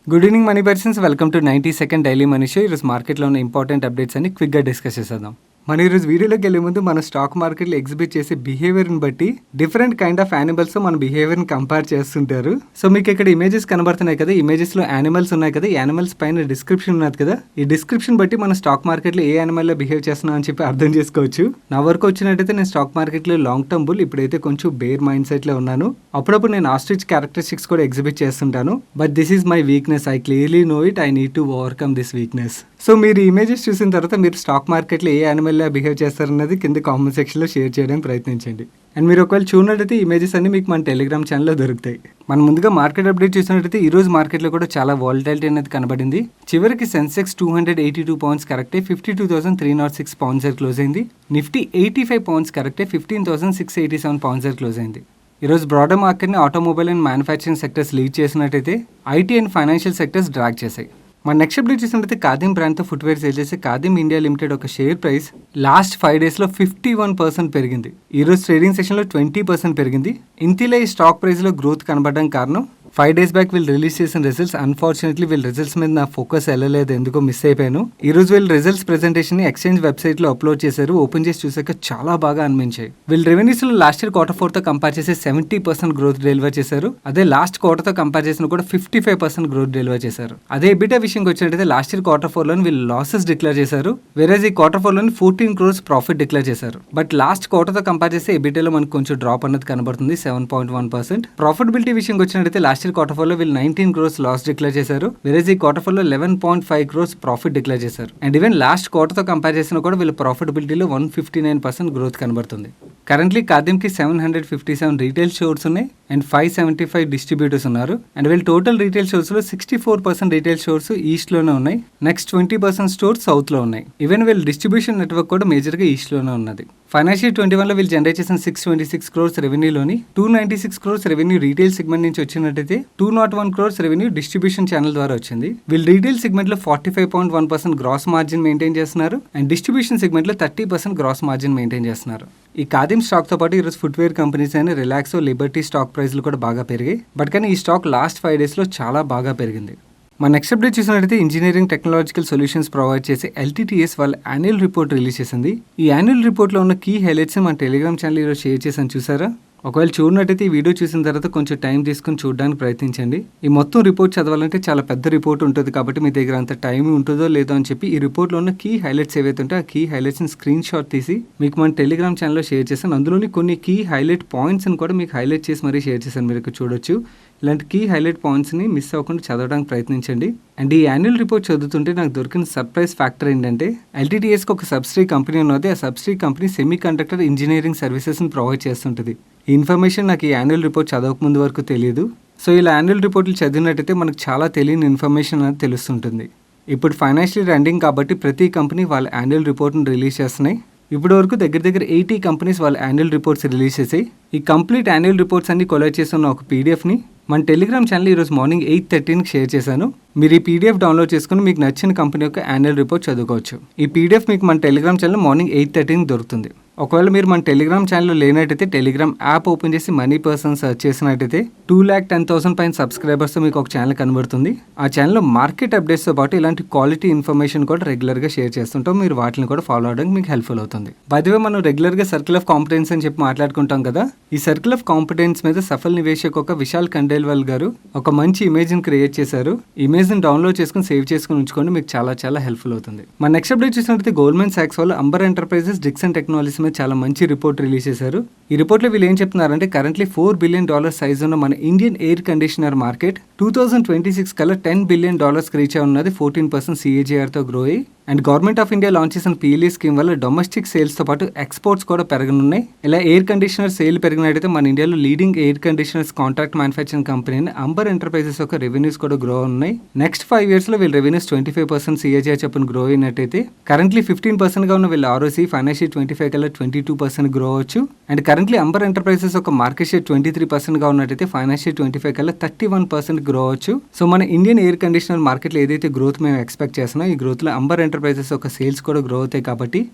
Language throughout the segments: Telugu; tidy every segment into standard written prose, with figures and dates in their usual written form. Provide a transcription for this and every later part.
Good evening money persons, welcome to 90 second daily money show. ఈరోజు మార్కెట్లో ఉన్న ఇంపార్టెంట్ అప్డేట్స్ అన్ని క్విక్గా డిస్కస్ చేసేద్దాం. మన ఈరోజు వీడియోలోకి వెళ్ళే ముందు మన స్టాక్ మార్కెట్లో ఎగ్జిబిట్ చేసే బిహేవియర్ని బట్టి డిఫరెంట్ కైండ్ ఆఫ్ యానిమల్స్తో మన బిహేవియర్ని కంపేర్ చేస్తుంటారు. సో మీకు ఇక్కడ ఇమేజెస్ కనబడుతున్నాయి కదా, ఇమేజెస్లో యానిమల్స్ ఉన్నాయి కదా, యానిమల్స్ పైన డిస్క్రిప్షన్ ఉన్నది కదా, ఈ డిస్క్రిప్షన్ బట్టి మన స్టాక్ మార్కెట్లో ఏ యానిమల్లో బిహేవ్ చేస్తున్నాం అని చెప్పి అర్థం చేసుకోవచ్చు. నా వరకు వచ్చినట్టయితే నేను స్టాక్ మార్కెట్లో లాంగ్ టర్మ్ బుల్, ఇప్పుడైతే కొంచెం బేర్ మైండ్ సెట్లో ఉన్నాను. అప్పుడప్పుడు నేను ఆస్ట్రిచ్ క్యారెక్టరిస్టిక్స్ కూడా ఎగ్జిబిట్ చేస్తుంటాను. But this is my weakness, I clearly know it, I need to overcome this weakness. So మీరు ఇమేజెస్ చూసిన తర్వాత మీరు స్టాక్ మార్కెట్లో ఏ యానిమల్లా బిహేవ్ చేస్తారన్నది కింద కామెంట్ సెక్షన్లో షేర్ చేయడానికి ప్రయత్నించండి. అండ్ మీరు ఒకవేళ చూడనట్టయితే ఇమేజెస్ అన్ని మీకు మన టెలిగ్రామ్ ఛానల్లో దొరుకుతాయి. మనం ముందుగా మార్కెట్ అప్డేట్ చూసినట్టయితే ఈ రోజు మార్కెట్లో కూడా చాలా వాలటిలిటీ అనేది కనబడింది. చివరికి సెన్సెక్స్ 282 పాయింట్స్ కరెక్టే 52,306 పాయింట్స్ దగ్గర క్లోజ్ అయింది. నిఫ్టీ 85 పాయింట్స్ కరెక్టే 15,687 పాయింట్స్ దగ్గర క్లోజ్ అయింది. ఈరోజు బ్రాడర్ మార్కెట్ని automobile and manufacturing sectors lead చేసినట్టయితే IT and financial sectors drag చేశాయి. మన నెక్స్ట్ అప్డేట్ చూసినట్టయితే ఖాదీం బ్రాండ్తో ఫుట్వేర్ సేల్ చేసే ఖాదీం ఇండియా లిమిటెడ్ ఒక షేర్ ప్రైస్ లాస్ట్ 5 డేస్లో 51% పెరిగింది. ఈరోజు ట్రేడింగ్ సెషన్లో 20% పెరిగింది. ఇంతిలో ఈ స్టాక్ ప్రైస్లో గ్రోత్ కనబడడం కారణం 5 డేస్ బ్యాక్ వీళ్ళు రిలీజ్ చేసిన రిజల్ట్స్. అన్ఫార్చునేట్లీ వీళ్ళ రిజల్ట్స్ మీద నా ఫోకస్ వెళ్ళలేదు, ఎందుకో మిస్ అయిపోయాను. ఈ రోజు వీళ్ళ రిజల్ట్స్ ప్రెజెంటేషన్ని ఎక్స్చేంజ్ వెబ్సైట్లో అప్లోడ్ చేశారు. ఓపెన్ చేసి చూసాక చాలా బాగా అనిపించాయి. వీళ్ళ రెవెన్యూస్లో లాస్ట్ ఇయర్ Q4తో కంపేర్ చేసి 70% గ్రోత్ డెలివర్ చేశారు. అదే లాస్ట్ క్వార్టర్తో కంపేర్ చేసిన కూడా 55% గ్రోత్ డెలివర్ చేశారు. అదే ఎబిటా విషయంకి వచ్చినట్టయితే లాస్ట్ ఇయర్ Q4లోని వీళ్ళు లాసెస్ డిక్లేర్ చేశారు, వేరేజ్ ఈ Q4లోని 14 crores ప్రాఫిట్ డిక్లేర్ చేశారు. బట్ లాస్ట్ క్వార్టర్తో కంపేర్ చేస్తే ఎబిటాలో మనకు కొంచెం డ్రాప్ అనేది కనబడుతుంది, 7.1%. ప్రాఫిటబిలిటీ విషయంకి వచ్చినట్టయితే లాస్ట్ ఇయర్ Q4లో వీళ్ళు 19 crores లాస్ డిక్లేర్ చేశారు, వేరేజ్ ఈ Q4లో 11.5 crores ప్రాఫిట్ డిక్లేర్ చేశారు. అండ్ ఈవెన్ లాస్ట్ క్వార్టర్తో కంపేర్ చేసినా కూడా వీళ్ళ ప్రాఫిటబిలిటీలో 159% గ్రోత్ కనబడుతుంది. కరెంట్లీ ఖాదీంకి 757 రీటైల్ స్టోర్స్ ఉన్నాయి అండ్ 575 డిస్ట్రిబ్యూటర్స్ ఉన్నారు. అండ్ వీళ్ళు టోటల్ రీటైల్ స్టోర్స్లో 64% రీటైల్ స్టోర్స్ ఈస్ట్లోనే ఉన్నాయి, నెక్స్ట్ 20% స్టోర్స్ సౌత్లో ఉన్నాయి. ఈవెన్ వీళ్ళ డిస్ట్రిబ్యూషన్ నెట్వర్క్ కూడా మేజర్గా ఈస్ట్లోనే ఉన్నది. ఫైనాన్షియల్ 21లో వీళ్ళు జనరేట్ చేసిన 626 crores రెవెన్యూలోని 296 crores revenue retail segment నుంచి వచ్చినట్టయితే 201 crores రెవెన్యూ డిస్ట్రిబ్యూషన్ ఛానల్ ద్వారా వచ్చింది. వీళ్ళు రీటైల్ సెగ్మెంట్లో 45.1% గ్రాస్ మార్జిన్ మెయింటైన్ చేస్తున్నారు అండ్ డిస్ట్రిబ్యూషన్ సెగ్మెంట్లో 30% గ్రాస్ మార్జిన్ మెయింటైన్ చేస్తున్నారు. ఈ ఖాదీం స్టాక్తో పాటు ఈరోజు ఫుట్వేర్ కంపెనీస్ అయిన రిలాక్సో, లిబర్టీ స్టాక్ ప్రైస్లు కూడా బాగా పెరిగాయి. బట్ కానీ ఈ స్టాక్ లాస్ట్ 5 డేస్లో చాలా బాగా పెరిగింది. మన నెక్స్ట్ అప్డేట్ చూసినట్టయితే ఇంజనీరింగ్ టెక్నాలజికల్ సొల్యూషన్స్ ప్రొవైడ్ చేసే LTTS వాళ్ళ యాన్యువల్ రిపోర్ట్ రిలీజ్ చేసింది. ఈ యాన్యువల్ రిపోర్ట్లో ఉన్న కీ హైలైట్స్ మన టెలిగ్రామ్ ఛానల్ ఈరోజు షేర్ చేశాను, చూసారా? ఒకవేళ చూడనట్టయితే ఈ వీడియో చూసిన తర్వాత కొంచెం టైం తీసుకుని చూడడానికి ప్రయత్నించండి. ఈ మొత్తం రిపోర్ట్ చదవాలంటే చాలా పెద్ద రిపోర్ట్ ఉంటుంది కాబట్టి మీ దగ్గర అంత టైం ఉంటుందో లేదో అని చెప్పి ఈ రిపోర్ట్లో ఉన్న కీ హైలైట్స్ ఏవైతే ఉంటే ఆ కీ హైలైట్స్ని స్క్రీన్ షాట్ తీసి మీకు మన టెలిగ్రామ్ ఛానల్లో షేర్ చేశాను. అందులోని కొన్ని కీ హైలైట్ పాయింట్స్ని కూడా మీకు హైలైట్ చేసి మరీ షేర్ చేశాను, మీరు ఇక్కడ చూడొచ్చు. ఇలాంటి కీ హైలైట్ పాయింట్స్ని మిస్ అవ్వకుండా చదవడానికి ప్రయత్నించండి. అండ్ ఈ యాన్యువల్ రిపోర్ట్ చదువుతుంటే నాకు దొరికిన సర్ప్రైజ్ ఫ్యాక్టర్ ఏంటంటే LTTSకి ఒక సబ్సిడరీ కంపెనీ ఉన్నది. ఆ subsidiary company semiconductor engineering సర్వీసెస్ని ప్రొవైడ్ చేస్తుంటుంది. ఈ ఇన్ఫర్మేషన్ నాకు ఈ యాన్యువల్ రిపోర్ట్ చదవకముందు వరకు తెలియదు. సో ఇలా యాన్యువల్ రిపోర్ట్లు చదివినట్టయితే మనకు చాలా తెలియని ఇన్ఫర్మేషన్ అనేది తెలుస్తుంటుంది. ఇప్పుడు ఫైనాన్షియల్ ఇయర్ ఎండింగ్ కాబట్టి ప్రతి కంపెనీ వాళ్ళ యాన్యువల్ రిపోర్ట్ని రిలీజ్ చేస్తున్నాయి. ఇప్పటి వరకు దగ్గర 80 కంపెనీస్ వాళ్ళ యాన్యువల్ రిపోర్ట్స్ రిలీజ్ చేసాయి. ఈ కంప్లీట్ యాన్యువల్ రిపోర్ట్స్ అన్ని కొలెక్ట్ చేస్తున్న ఒక PDFని మన టెలిగ్రామ్ ఛానల్ ఈరోజు మార్నింగ్ 8:13కి షేర్ చేశాను. మీరు ఈ PDF డౌన్లోడ్ చేసుకుని మీకు నచ్చిన కంపెనీ యొక్క యాన్యువల్ రిపోర్ట్ చదువుకోవచ్చు. ఈ PDF మీకు మన టెలిగ్రామ్ ఛానల్ మార్నింగ్ 8:13కి దొరుకుతుంది. ఒకవేళ మీరు మన టెలిగ్రామ్ ఛానల్లో లేనట్టయితే టెలిగ్రామ్ యాప్ ఓపెన్ చేసి మనీ పర్సన్ సెర్చ్ చేసినట్టయితే 2,10,000 పైన సబ్స్క్రైబర్స్తో మీకు ఒక ఛానల్ కనబడుతుంది. ఆ ఛానల్లో మార్కెట్ అప్డేట్స్తో పాటు ఇలాంటి క్వాలిటీ ఇన్ఫర్మేషన్ కూడా రెగ్యులర్గా షేర్ చేస్తుంటాం. మీరు వాటిని కూడా ఫాలో అవడానికి మీకు హెల్ప్ఫుల్ అవుతుంది. బై ది వే మనం రెగ్యులర్గా సర్కిల్ ఆఫ్ కాంపిటెన్స్ అని చెప్పి మాట్లాడుకుంటాం కదా. ఈ సర్కిల్ ఆఫ్ కాంపిటెన్స్ మీద సఫల్ నివేశక్ ఒక విశాల్ ఖండేల్వాల్ గారు ఒక మంచి ఇమేజ్ని క్రియేట్ చేశారు. ఇమేజ్ని డౌన్లోడ్ చేసుకుని సేవ్ చేసుకుని ఉంచుకోండి, మీకు చాలా చాలా హెల్ప్ఫుల్ అవుతుంది. మన నెక్స్ట్ అప్డేట్ చూసినట్టయితే గోల్డ్మెన్ సాక్స్ వాళ్ళు అంబర్ ఎంటర్ప్రైజెస్, డిక్సన్ టెక్నాలజీస్ మీద చాలా మంచి రిపోర్ట్ రిలీజ్ చేశారు. ఈ రిపోర్ట్లో వీళ్ళు ఏం చెప్తున్నారంటే కరెంట్లీ $4 billion సైజ్ ఉన్న మన ఇండియన్ ఎయిర్ కండిషనర్ మార్కెట్ 2026 కల్లా $10 billion రీచ్ ఉన్నది, 14% CAGRతో గ్రో అయ్యి. And government of India launch చేసిన PLE స్కీమ్ వల్ల డొమెస్టిక్ సేల్స్తో పాటు ఎక్స్పోర్ట్స్ కూడా పెరగనున్నాయి. ఇలా ఎయిర్ కండిషనర్ సేల్ పెరిగినట్టయితే మన ఇండియాలో leading air conditioners contract manufacturing company Amber enterprises యొక్క రెవెన్యూస్ కూడా గ్రో ఉన్నాయి. నెక్స్ట్ 5 yearsలో వీళ్ళ రెవెన్యూస్ 25% CAGR చెప్పిన గ్రో అయినట్టయితే కరెంట్లీ 15%గా ఉన్న వీళ్ళ ROC ఫైనాన్షియల్ 25 కల్లా 22% గ్రో అవచ్చు. అండ్ కరెంట్లీ అంబర్ ఎంటర్ప్రైజెస్ ఒక మార్కెట్ షేర్ 23%గా ఉన్నట్టయితే ఫైనాన్షియల్ 25 కల్లా 31% గ్రో అవచ్చు. సో మన ఇండియన్ ఎయిర్ కండిషనర్ మార్కెట్లో ఏదైతే గ్రోత్ మేము ఎక్స్పెక్ట్ చేస్తున్నాం ఈ గ్రోత్లో అంబర్ ఎంటర్ప్రైజెస్ ఎంటర్ప్రైజెస్ ఒక సేల్స్ కూడా గ్రో అవుతాయి కాబట్టి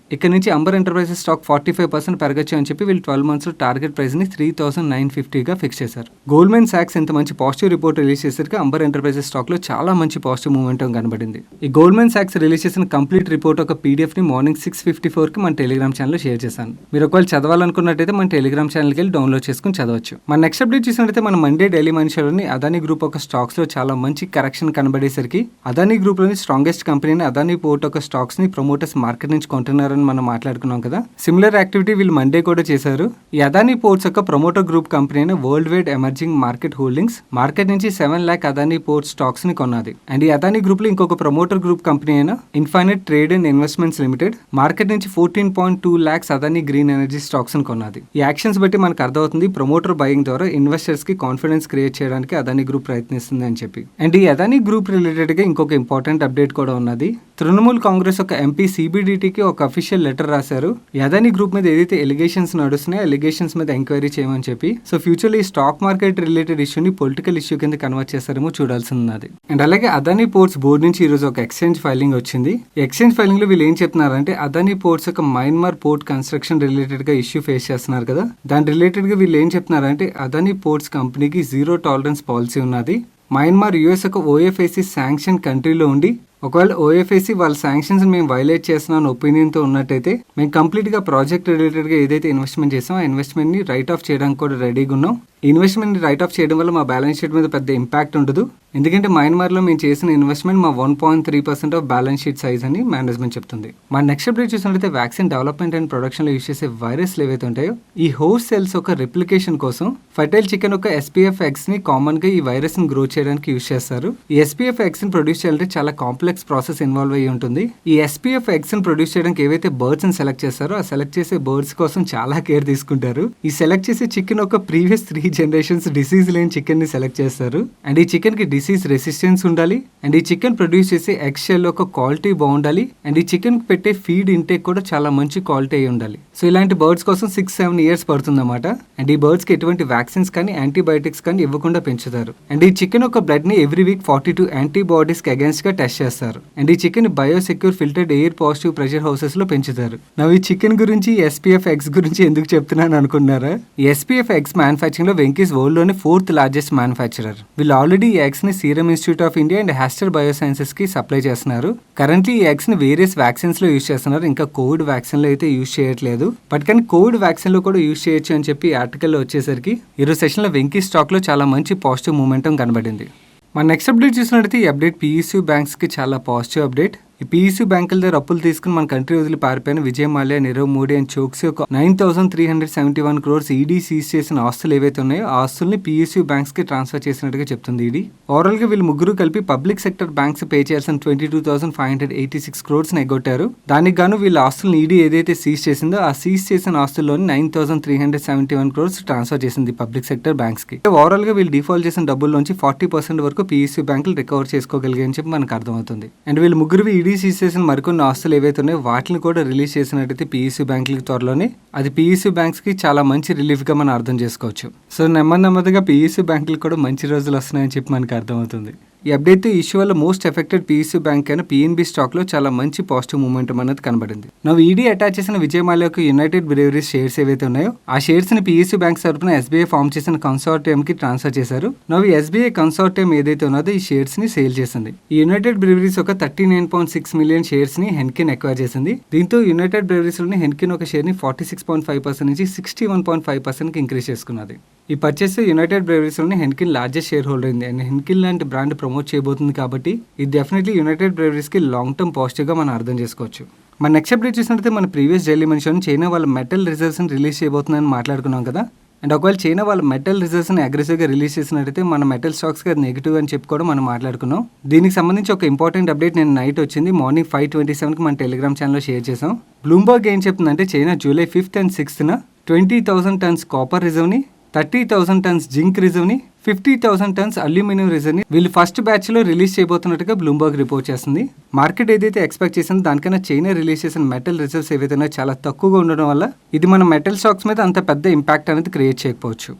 ఇక్కడ నుంచి అంబర్ ఎంటర్ప్రైజెస్ స్టాక్ 45% పెరగచ్చు అని చెప్పి వీళ్ళు 12 months టార్గెట్ ప్రైస్ ని 3,950గా ఫిక్స్ చేశారు. గోల్డ్మెన్ సాక్స్ ఇంత మంచి పాజిటివ్ రిపోర్ట్ రిలీజ్ చేసరికి అంబర్ ఎంటర్ప్రైజెస్ స్టాక్ లో చాలా మంచి పాజిటివ్ మూమెంటం కనబడింది. ఈ గోల్డ్మెన్ సాక్స్ రిలీజ్ చేసిన కంప్లీట్ రిపోర్ట్ ఒక పీడిఎఫ్ ని మార్నింగ్ 6:54 కి మన టెలిగ్రామ్ ఛానల్లో షేర్ చేశాను. మీరు ఒకవేళ చదవాలనుకున్నట్టయితే మన టెలిగ్రామ్ ఛానల్కి వెళ్ళి డౌన్లోడ్ చేసుకుని చదవచ్చు. మన నెక్స్ట్ అప్డేట్ చూసినట్టయితే మన మండే డైలీ మనిషిలోని అదానీ గ్రూప్ ఒక స్టాక్స్ లో చాలా మంచి కరెక్షన్ కనబడేసరికి అదానీ గ్రూప్ లోని స్ట్రాంగెస్ట్ కంపెనీ అదానీ పోర్ట్ ఒక స్టాక్స్ ని ప్రమోటర్స్ మార్కెట్ నుంచి కొంటున్నారని మనం మాట్లాడుకున్నాం కదా. సిమిలర్ యాక్టివిటీ వీళ్ళు మండే కూడా చేశారు. ఈ అదానీ పోర్ట్స్ యొక్క ప్రమోటర్ గ్రూప్ కంపెనీ అయిన world wide emerging market holdings market నుంచి 7 lakh అదానీ పోర్ట్ స్టాక్స్ ని కొన్నది. అండ్ ఈ అదానీ గ్రూప్ లో ఇంకొక ప్రమోటర్ గ్రూప్ కంపెనీ అయిన infinite trade and investments limited market నుంచి 14.2 lakhs Adani green energy stocks ని కొన్నది. ఈ యాక్షన్స్ బట్టి మనకు అర్థమవుతుంది ప్రమోటర్ బయింగ్ ద్వారా ఇన్వెస్టర్స్ కి కాన్ఫిడెన్స్ క్రియేట్ చేయడానికి అదానీ గ్రూప్ ప్రయత్నిస్తుంది అని చెప్పి. అండ్ ఈ అదానీ గ్రూప్ రిలేటెడ్ గా ఇంకొక ఇంపార్టెంట్ అప్డేట్ కూడా ఉన్నది. తృణమూల్ కాంగ్రెస్ ఒక ఎంపీ సిబిడిటీకి ఒక అఫీషియల్ లెటర్ రాశారు. ఈ అదానీ గ్రూప్ మీద ఏదైతే ఎలిగేషన్స్ నడుస్తున్నాయో ఎలిగేషన్స్ మీద ఎంక్వైరీ చేయమని చెప్పి. సో ఫ్యూచర్ లో ఈ స్టాక్ మార్కెట్ రిలేటెడ్ ఇష్యూని పొలిటికల్ ఇష్యూ కింద కన్వర్ట్ చేస్తారేమో చూడాల్సి ఉన్నది. అండ్ అలాగే అదానీ పోర్ట్స్ బోర్డు నుంచి ఈ రోజు ఒక ఎక్స్చేంజ్ ఫైలింగ్ వచ్చింది. ఈ ఎక్స్చేంజ్ ఫైలింగ్ లో వీళ్ళు ఏం చెప్తున్నారంటే అదానీ పోర్ట్స్ ఒక మయన్మార్ పోర్ట్ కన్స్ట్రక్షన్ రిలేటెడ్ గా ఇష్యూ ఫేస్ చేస్తున్నారు కదా. దాని రిలేటెడ్ గా వీళ్ళు ఏం చెప్తున్నారంటే అదానీ పోర్ట్స్ కంపెనీకి 0 tolerance పాలసీ ఉన్నది. మయన్మార్ యుఎస్ ఒక ఓఎఫ్ఐసి శాంక్షన్ కంట్రీలో ఉండి ఒకవేళ ఓఎఫ్ఐసి వాళ్ళ శాంక్షన్స్ మేము వైలేట్ చేస్తున్నాం ఒపీనియన్ తో ఉన్నట్టయితే మేము కంప్లీట్ గా ప్రాజెక్ట్ రిలేటెడ్ గా ఏదైతే ఇన్వెస్ట్మెంట్ చేసామో ఆ ఇన్వెస్ట్మెంట్ ని రైట్ ఆఫ్ చేయడానికి కూడా రెడీగా ఉన్నాం. ఇన్వెస్ట్మెంట్ ని రైట్ ఆఫ్ చేయడం వల్ల మా బ్యాలెన్స్ షీట్ మీద పెద్ద ఇంపాక్ట్ ఉండదు. ఎందుకంటే మయన్మార్ లో మేము చేసిన ఇన్వెస్ట్మెంట్ మా 1.3% ఆఫ్ బ్యాలెన్స్ షీట్ సైజ్ అని మేనేజ్మెంట్ చెప్తుంది. మా నెక్స్ట్ అప్డేట్ చూసినట్లయితే వ్యాక్సిన్ డెవలప్మెంట్ అండ్ ప్రొడక్షన్ లో యూస్ చేసే వైరస్లు ఏవైతే ఉంటాయో ఈ హోస్ట్ సెల్స్ ఒక రిప్లికేషన్ కోసం ఫర్టైల్ చికెన్ ఒక SPF-X ని కామన్ గా ఈ వైరస్ ని గ్రో చేయడానికి యూస్ చేస్తారు. ఈ SPF-X ని ప్రొడ్యూస్ చేయాలంటే చాలా కాంప్లెక్స్ ప్రాసెస్ ఇన్వాల్వ్ అయ్యి ఉంటుంది. ఈ SPF-X ని ప్రొడ్యూస్ చేయడానికి ఏవైతే బర్డ్స్ ని సెలెక్ట్ చేస్తారో ఆ సెలెక్ట్ చేసే బర్డ్స్ కోసం చాలా కేర్ తీసుకుంటారు. ఈ సెలెక్ట్ చేసే చికెన్ ఒక ప్రీవియస్ 3 generations డిసీజ్ లేని చికెన్ ని సెలెక్ట్ చేస్తారు. అండ్ ఈ చికెన్ కి డిసీజ్ రెసిస్టెన్స్ ఉండాలి. అండ్ ఈ చికెన్ ప్రొడ్యూస్ చేసే ఎగ్ షెల్ ఒక క్వాలిటీ బాగుండాలి. అండ్ ఈ చికెన్ కి పెట్టే ఫీడ్ ఇంటేక్ కూడా చాలా మంచి క్వాలిటీ అయి ఉండాలి. సో ఇలాంటి బర్డ్స్ కోసం 6-7 years పడుతుంది అన్నమాట. అండ్ ఈ బర్డ్స్ కి ఎటువంటి వ్యాక్సిన్స్ కానీ యాంటీబయాటిక్స్ కానీ ఇవ్వకుండా పెంచుతారు. అండ్ ఈ చికెన్ ఒక బ్లడ్ ని ఎవ్రీ వీక్ 42 యాంటీబాడీస్ కి అగేన్స్ట్ గా టెస్ట్ చేస్తారు. అండ్ ఈ chicken biosecure filtered air positive pressure houses లో పెంచుతారు. నా ఈ చికెన్ గురించి SPF-X గురించి ఎందుకు చెప్తున్నాను అనుకున్నారా? ఈ SPF-X మ్యానుఫ్యాక్చరింగ్ లో వెంకీస్ వరల్డ్ లోని 4th largest మ్యానుఫ్యాక్చరర్. వీళ్ళు ఆల్రెడీ ఈ ఎగ్స్ ని సీరం ఇన్స్టిట్యూట్ ఆఫ్ ఇండియా అండ్ హాస్టర్ బయోసైన్సెస్ కి సప్లై చేస్తున్నారు. కరెంట్లీ ఈ ఎగ్స్ ని వేరియస్ వ్యాక్సిన్స్ లో యూస్ చేస్తున్నారు. ఇంకా కోవిడ్ వ్యాక్సిన్ లో అయితే యూస్ చేయట్లేదు. బట్ కానీ కోవిడ్ వ్యాక్సిన్ లో కూడా యూస్ చేయొచ్చు అని చెప్పి ఆర్టికల్ లో వచ్చేసరికి ఈరోజు సెషన్ లో వెంకీ స్టాక్ లో చాలా మంచి పాజిటివ్ మూమెంటం కనబడింది. మన నెక్స్ట్ అప్డేట్ చూసినట్టయితే ఈ అప్డేట్ PSU బ్యాంక్స్ కి చాలా పాజిటివ్ అప్డేట్. ఈ PSU బ్యాంకుల దగ్గర అప్పులు తీసుకుని మన కంట్రీ వదిలి పారిపోయిన విజయ్ మాల్యా, నీరవ్ మోడీ అండ్ చోక్సీ ఒక 9,371 crores ఈడీ సీజ్ చేసిన ఆస్తులు ఏవైతే ఉన్నాయో ఆ ఆస్తుల్ని PSU బ్యాంక్స్ కి ట్రాన్స్ఫర్ చేసినట్టుగా చెప్తుంది ఈడీ. ఓవరాల్ గా వీళ్ళు ముగ్గురు కలిపి పబ్లిక్ సెక్టర్ బ్యాంక్స్ పే చేయాల్సిన 22,586 crores ని ఎగ్గొట్టారు. దానికి గాను వీళ్ళ ఆస్తులను ఈడీ ఏదైతే సీజ్ చేసిందో ఆ సీజ్ చేసిన ఆస్తుల్లోని 9,371 crores ట్రాన్స్ఫర్ చేసింది పబ్లిక్ సెక్టర్ బ్యాంక్స్ కి. ఓవరాల్ గా వీళ్ళు డిఫాల్ట్ చేసిన డబ్బుల్లోంచి 40% వరకు PSU బ్యాంకులు రికవర్ చేసుకోగలిగాయని చెప్పి మనకు అర్థమవుతుంది. అండ్ వీళ్ళు ముగ్గురు ఈడీ సీజ్ చేసిన మరికొన్ని ఆస్తులు ఏవైతే ఉన్నాయో వాటిని కూడా రిలీజ్ చేసినట్టయితే PSU బ్యాంకులకి త్వరలోనే అది PSU బ్యాంక్స్ కి చాలా మంచి రిలీఫ్ గా మనం అర్థం చేసుకోవచ్చు. సో నెమ్మదిగా PSU బ్యాంకులు కూడా మంచి రోజులు వస్తున్నాయని చెప్పి మనకు అర్థమవుతుంది. ఈ అప్డేట్ ఇష్యూ వల్ల మోస్ట్ ఎఫెక్టెడ్ PSU బ్యాంక్ అయిన PNB స్టాక్ లో చాలా మంచి పాజిటివ్ మూమెంటం అనేది కనబడింది. నవ్వు ఈడీ అటాచ్ చేసిన విజయ్ మాల్యాకు యునైటెడ్ బ్రేవరీస్ షేర్స్ ఏవైతే ఉన్నాయో ఆ షేర్స్ ని PSU బ్యాంక్ తరపున SBI ఫామ్ చేసిన కన్సార్టియం కి ట్రాన్స్ఫర్ చేశారు. నవ్వు SBI కన్సార్టియం ఏదైతే ఉన్నదో ఈ షేర్స్ ని సేల్ చేసింది. ఈ యునైటెడ్ బ్రేవరీస్ ఒక 39.6 million షేర్స్ ని హెన్కిన్ ఎక్వైర్ చేసింది. దీంతో యునైటెడ్ బ్రేవరీస్ లోని హెన్కిన్ ఒక షేర్ ని 46.5% నుంచి 61.5% కి ఇంక్రీజ్ చేసుకున్నది. ఈ పర్చేస్ యునైటెడ్ బ్రేవరీస్ లోని హెన్కిన్ లార్జెస్ట్ షేర్ హోల్డర్ అయింది. అండ్ హెన్కిన్ లాంటి బ్రాండ్ ప్రమోట్ చేయబోతుంది కాబట్టి ఇది డెఫినెట్లీ యునైటెడ్ బ్రేవరీస్ కి లాంగ్ టర్మ్ పాజిటివ్ గా మనం అర్థం చేసుకోవచ్చు. మన నెక్స్ట్ అప్డేట్ చూసినట్లయితే మన ప్రీవియస్ డైలీ మనిషిని చైనా వాళ్ళ మెటల్ రిజర్వ్స్ ని రిలీజ్ చేయబోతుందని మాట్లాడుకున్నాం కదా. అండ్ ఒకవేళ చైనా వాళ్ళ మెటల్ రిజర్వ్స్ ని అగ్రెసివ్ గా రిలీజ్ చేసినట్టయితే మన మెటల్ స్టాక్స్ కి నెగిటివ్ అని చెప్పి కూడా మనం మాట్లాడుకున్నాం. దీనికి సంబంధించి ఒక ఇంపార్టెంట్ అప్డేట్ నేను నైట్ వచ్చింది మార్నింగ్ 5:27 కి మన టెలిగ్రామ్ ఛానల్లో షేర్ చేసాం. బ్లూంబర్గ్ ఏం చెప్తుందంటే China July 5th and 6th 20,000 tons copper reserve ని, 30,000 tons జింక్ రిజర్వ్ ని, 50,000 tons అల్యూమినియం రిజర్వ్ ని వీళ్ళు ఫస్ట్ బ్యాచ్ లో రిలీజ్ చేయబోతున్నట్టుగా బ్లూంబర్గ్ రిపోర్ట్ చేస్తుంది. మార్కెట్ ఏదైతే ఎక్స్పెక్ట్ చేసిందో దానికన్నా చైనా రిలీజ్ చేసిన మెటల్ రిజర్వ్స్ ఏవైతే చాలా తక్కువగా ఉండడం వల్ల ఇది మన మెటల్ స్టాక్స్ మీద అంత పెద్ద ఇంపాక్ట్ అనేది క్రియేట్ చేయకపోవచ్చు.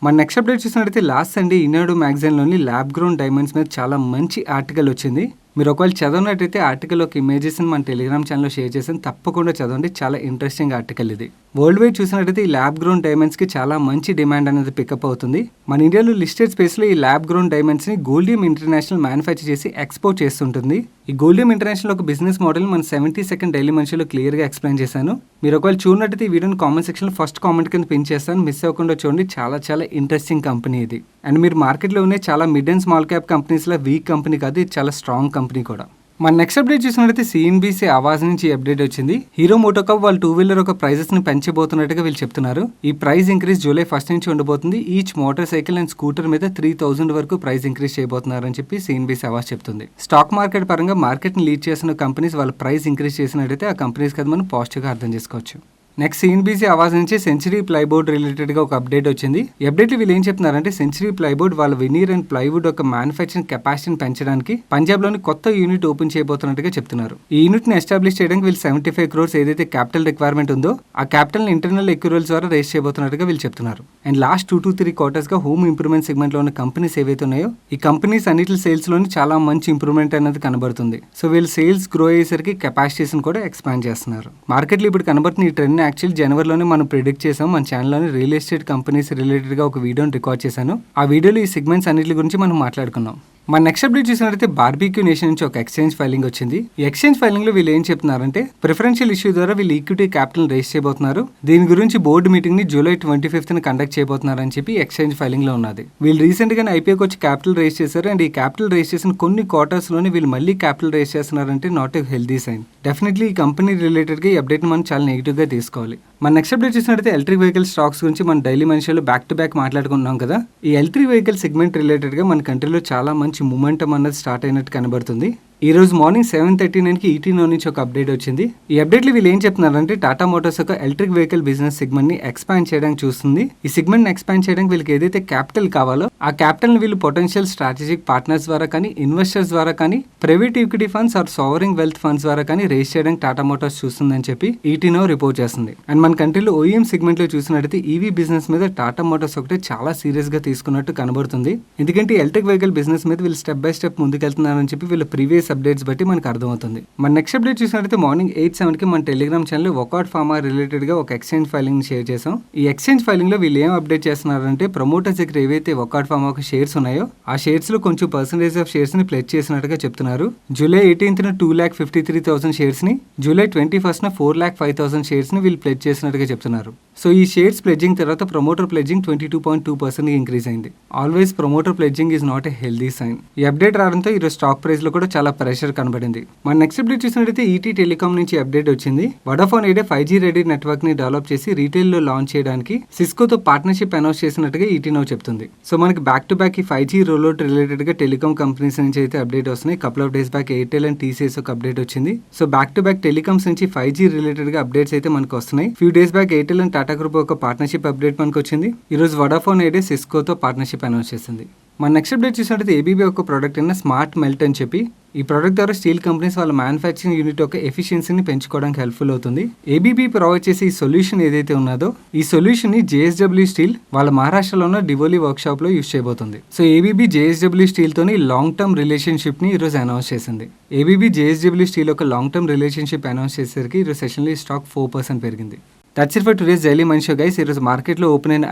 మన నెక్స్ట్ అప్డేట్ చూసినట్టయితే లాస్ట్ సండే ఈనాడు మ్యాగజైన్లోని ల్యాబ్ గ్రౌండ్ డైమండ్స్ మీద చాలా మంచి ఆర్టికల్ వచ్చింది. మీరు ఒకవేళ చదవనట్టయితే ఆర్టికల్ ఒక ఇమేజెస్ని మన టెలిగ్రామ్ ఛానల్లో షేర్ చేసాను, తప్పకుండా చదవండి. చాలా ఇంట్రెస్టింగ్ ఆర్టికల్ ఇది. వరల్డ్ వైడ్ చూసినట్టయితే ఈ ల్యాబ్ గ్రోన్ డైమండ్స్కి చాలా మంచి డిమాండ్ అనేది పికప్ అవుతుంది. మన ఇండియాలో లిస్టెడ్ స్పేస్లో ఈ lab grown డైమండ్స్ని Goldiam international manufacture చేసి ఎక్స్పోర్ట్ చేస్తుంటుంది. ఈ గోల్డియం ఇంటర్నేషనల్ ఒక బిజినెస్ మోడల్ మన 72nd డైలీ మనిషిలో క్లియర్గా ఎక్స్ప్లెయిన్ చేశాను. మీరు ఒకవేళ చూడనట్టయితే ఈ వీడియోని కామెంట్ సెక్షన్లో ఫస్ట్ కామెంట్ కింద పిన్ చేస్తాను, మిస్ అవ్వకుండా చూడండి. చాలా ఇంట్రెస్టింగ్ కంపెనీ ఇది. అండ్ మీరు మార్కెట్లో ఉన్న చాలా మిడ్ అండ్ స్మాల్ క్యాప్ కంపెనీస్లో వీక్ కంపెనీ కాదు, ఇది చాలా స్ట్రాంగ్ కంపెనీ కూడా. మన నెక్స్ట్ అప్డేట్ చూసినట్టయితే సిఎన్బిసి ఆవాజ్ నుంచి అప్డేట్ వచ్చింది. హీరో మోటోకాప్ వాళ్ళు 2-వీలర్ ఒక ప్రైజెస్ ని పెంచబోతున్నట్టుగా వీళ్ళు చెప్తున్నారు. ఈ ప్రైస్ ఇంక్రీజ్ జూలై 1 నుంచి ఉండబోతుంది. Each motor cycle and scooter మీద 3000 వరకు ప్రైస్ ఇంక్రీజ్ చేయబోతున్నారని చెప్పి సిఎన్బిసి ఆవాజ్ చెప్తుంది. స్టాక్ మార్కెట్ పరంగా మార్కెట్ ని లీడ్ చేసిన కంపెనీస్ వాళ్ళ ప్రైస్ ఇంక్రీజ్ చేసినట్టయితే ఆ కంపెనీస్ కదా మనం పాజిటివ్ గా అర్థం చేసుకోవచ్చు. నెక్స్ట్ సిఎన్బిసి ఆవాజ్ నుంచి సెంచరీ ప్లైబోర్డ్ రిలేటెడ్గా ఒక అప్డేట్ వచ్చింది. ఈ అప్డేట్ వీళ్ళు ఏం చెప్తున్నారంటే సెంచరీ ప్లైబోర్డ్ వాళ్ళ వెనీర్ అండ్ ప్లైవుడ్ ఒక మ్యానుఫ్యాక్చరింగ్ కెపాసిటీని పెంచడానికి పంజాబ్లోని కొత్త యూనిట్ ఓపెన్ చేయబోతున్నట్టుగా చెప్తున్నారు. ఈ యూనిట్ని ఎస్టాబ్లిష్ చేయడానికి వీళ్ళు 75 crores ఏదైతే క్యాపిటల్ రిక్వైర్మెంట్ ఉందో ఆ క్యాపిటల్ ఇంటర్నల్ ఎక్యూరల్స్ ద్వారా రేస్ చేయబోతున్నట్టుగా వీళ్ళు చెప్తున్నారు. అండ్ లాస్ట్ 2 to 3 quarters గా హోమ్ ఇంప్రూవ్మెంట్ సెగ్మెంట్లో ఉన్న కంపెనీస్ ఏవైతే ఉన్నాయో ఈ కంపెనీస్ అన్నిటి సేల్స్ లోని చాలా మంచి ఇంప్రూవ్మెంట్ అనేది కనబడుతుంది. సో వీళ్ళు సేల్స్ గ్రో అయ్యేసరికి కెపాసిటీస్ కూడా ఎక్స్పాండ్ చేస్తున్నారు. మార్కెట్లో ఇప్పుడు కనబడుతున్న ఈ ట్రెండ్ యాక్చువల్ జనవరిలోనే మనం ప్రిడిక్ట్ చేసాం. మన ఛానల్లోని రియల్ ఎస్టేట్ కంపెనీస్ రిలేటెడ్గా ఒక వీడియోని రికార్డ్ చేశాను. ఆ వీడియోలో ఈ సెగ్మెంట్స్ అన్నిటి గురించి మనం మాట్లాడుకున్నాం. మన నెక్స్ట్ అప్డేట్ చూసినట్లయితే బార్బిక్యూ నేషన్ నుంచి ఒక ఎక్స్చేంజ్ ఫైలింగ్ వచ్చింది. ఈ ఎక్స్చేంజ్ ఫైలింగ్ లో వీళ్ళు ఏం చెప్తున్నారంటే ప్రిఫరెన్షియల్ ఇష్యూ ద్వారా వీళ్ళు ఈక్విటీ క్యాపిటల్ రేస్ చేయబోతున్నారు. దీని గురించి బోర్డు మీటింగ్ ని జూలై 25th కండక్ట్ చేయబోతున్నారని చెప్పి ఎక్స్చేంజ్ ఫైలింగ్ లో ఉన్నది. వీళ్ళు రీసెంట్ గానే ఐపీఓకి వచ్చి క్యాపిటల్ రేస్ చేశారు. అండ్ ఈ క్యాపిటల్ రేస్ చేసిన కొన్ని క్వార్టర్స్ లోనే వీళ్ళు మళ్ళీ క్యాపిటల్ రేస్ చేస్తున్నారంటే not a healthy sign. Definitely ఈ కంపెనీ రిలేటెడ్ గా ఈ అప్డేట్ మనం చాలా నెగిటివ్ గా తీసుకోవాలి. మన నెక్స్ట్ అప్డేట్ చూసినట్లయితే ఎలక్ట్రిక్ వెహికల్ స్టాక్స్ గురించి మన డైలీ మనిషిలో బ్యాక్ టు బ్యాక్ మాట్లాడుకున్నాం కదా. ఈ ఎలక్ట్రిక్ వెహికల్ సెగ్మెంట్ రిలేటెడ్ గా మన కంట్రీలో చాలా మంచి మూమెంటం అన్నది స్టార్ట్ అయినట్టు కనబడుతుంది. ఈ రోజు మార్నింగ్ 7:39కి ఈటీనో నుంచి ఒక అప్డేట్ వచ్చింది. ఈ అప్డేట్లో వీళ్ళు ఏం చెప్తున్నారంటే టాటా మోటార్స్ ఒక ఎలక్ట్రిక్ వెహికల్ బిజినెస్ సెగ్మెంట్ ని ఎక్స్పాండ్ చేయడానికి చూస్తుంది. ఈ సెగ్మెంట్ ని ఎక్స్పాండ్ చేయడానికి వీళ్ళకి ఏదైతే క్యాపిటల్ కావాలో ఆ క్యాపిటల్ ని వీళ్ళు పొటెన్షియల్ స్ట్రాటజిక్ పార్ట్నర్స్ ద్వారా కానీ ఇన్వెస్టర్స్ ద్వారా కానీ private equity funds or sovereign wealth funds ద్వారా కానీ రేస్ చేయడానికి టాటా మోటార్స్ చూస్తుందని చెప్పి ఈటీనో రిపోర్ట్ చేస్తుంది. అండ్ మన కంట్రీలో ఓఈఎం సెగ్మెంట్ లో చూసినట్టయితే ఈవీ బిజినెస్ మీద టాటా మోటార్స్ ఒకటే చాలా సీరియస్ గా తీసుకున్నట్టు కనబడుతుంది. ఎందుకంటే ఎలక్ట్రిక్ వెహికల్ బిజినెస్ మీద వీళ్ళు స్టెప్ బై స్టెప్ ముందుకెళ్తున్నారని చెప్పి వీళ్ళ ప్రీవియస్ అప్డేట్స్ బట్టి మనకు అర్థమవుతుంది. మన నెక్స్ట్ అప్డేట్ చూసినట్లయితే మార్నింగ్ 8:07కి మన టెలిగ్రామ్ ఛానల్ వొకాట్ ఫార్మా రిలేటెడ్ గా ఒక ఎక్స్చేంజ్ ఫైలింగ్ షేర్ చేసాం. ఈ ఎక్స్చేంజ్ ఫైలింగ్ లో వీళ్ళు ఏం అప్డేట్ చేస్తున్నారంటే ప్రమోటర్స్ దగ్గర ఏవైతే వొకాట్ ఫార్మా షేర్స్ ఉన్నాయో ఆ షేర్స్ లో కొంచెం పర్సెంటేజ్ ఆఫ్ షేర్స్ ని ప్లెడ్జ్ చేసినట్టుగా చెప్తున్నారు. జూలై 18th 2,53,000 షేర్స్ ని, జూలై 21st 4,05,000 షేర్స్ ని వీళ్ళు ప్లెడ్జ్ చేసినట్టుగా చెప్తున్నారు. సో ఈ షేర్స్ ప్లెడ్జింగ్ తర్వాత ప్రమోటర్ ప్లెడ్జింగ్ 22.2% ఇంక్రీజ్ అయింది. Always promoter pledging is not a healthy sign. ఈ అప్డేట్ రావడంతో ఈరోజు స్టాక్ ప్రైస్ లో కూడా చాలా ప్రెషర్ కనబడింది. మన నెక్స్ట్ అప్డేట్ చూసినట్లయితే ఈటీ టెలికాం నుంచి అప్డేట్ వచ్చింది. Vodafone idea 5G ready network ని డెవలప్ చేసి రీటైల్ లో లాంచ్ చేయడానికి సిస్కోతో పార్ట్నర్షిప్ అనౌన్స్ చేసినట్టుగా ఈటీ నౌ చెప్తుంది. సో మనకి బ్యాక్ టు బ్యాక్ ఈ 5G రోల్అవుట్ రిలేటెడ్ గా టెలికాం కంపెనీస్ నుంచి అయితే అప్డేట్ వస్తున్నాయి. Couple of days back Airtel and TCS ఒక అప్డేట్ వచ్చింది. సో బ్యాక్ టు బ్యాక్ టెలికామ్స్ నుంచి 5G రిలేటెడ్ గా అప్డేట్స్ అయితే మనకు వస్తున్నాయి. Few days back Airtel and Tata group ఒక పార్ట్నర్షిప్ అప్డేట్ మనకు వచ్చింది. ఈ రోజు వడాఫోన్ ఐడియా సిస్కోతో పార్ట్నర్షిప్ అనౌన్స్ చేసింది. మన నెక్స్ట్ అప్డేట్ చూసినట్లయితే ఏబీబీ ఒక ప్రోడక్ట్ అయిన స్మార్ట్ మెల్ట్ అని చెప్పి ఈ ప్రోడక్ట్ ద్వారా స్టీల్ కంపెనీస్ వాళ్ళ మ్యానుఫ్యాక్చరింగ్ యూనిట్ యొక్క ఎఫిషియన్సీని పెంచుకోవడానికి హెల్ప్ఫుల్ అవుతుంది. ఏబీబీ ప్రొవైడ్ చేసే ఈ సొల్యూషన్ ఏదైతే ఉన్నదో ఈ సొల్యూషన్ ని జేఎస్డబ్ల్యూ స్టీల్ వాళ్ళ మహారాష్ట్రలో ఉన్న డివోలీ వర్క్ షాప్ లో యూజ్ చేయబోతుంది. సో ఏబీబీ జేఎస్డబ్ల్యూ స్టీల్ తోని లాంగ్ టర్మ్ రిలేషన్షిప్ ని ఈరోజు అనౌన్స్ చేసింది. ఏబీబీ జేఎస్డబ్ల్యూ స్టీల్ ఒక లాంగ్ టర్మ్ రిలేషన్షిప్ అనౌన్స్ చేసేసరికి ఈరోజు సెషన్లో ఈ స్టాక్ 4% పెరిగింది. That's it for today's daily money show guys. ఈరోజు మార్కెట్లో ఓపెన్ అయిన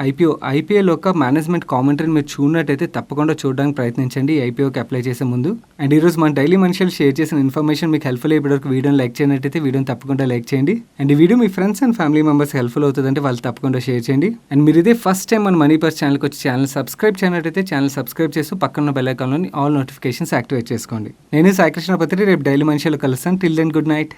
ఐపీఎల్ యొక్క మేనేజ్మెంట్ కామెంటరీని మీరు చూడనట్టయితే తప్పకుండా చూడడానికి ప్రయత్నించండి ఐపీఓకి అప్లై చేసే ముందు. అండ్ ఈరోజు మన డైలీ మనీ షోలో షేర్ చేసిన ఇన్ఫర్మేషన్ మీకు హెల్ప్ఫుల్ అయిపోవడానికి వీడియోని లైక్ చేయనట్టయితే వీడియోని తప్పకుండా లైక్ చేయండి. అండ్ ఈ video me friends and family members helpful అవుతుందంటే వాళ్ళు తప్పకుండా షేర్ చేయండి. అండ్ మీరు ఇదే ఫస్ట్ టైం మన మనీ పర్స్ ఛానల్కి వచ్చి ఛానల్ సబ్స్క్రైబ్ చేయనట్టయితే ఛానల్ సబ్స్క్రైబ్ చేస్తూ పక్కన బెల్ ఐకాన్లోని ఆల్ నోటిఫికేషన్స్ యాక్టివేట్ చేసుకోండి. నేను సాయి కృష్ణ పత్రి, రేపు డైలీ మనీ షోలో కలుస్తాను. Till then good night.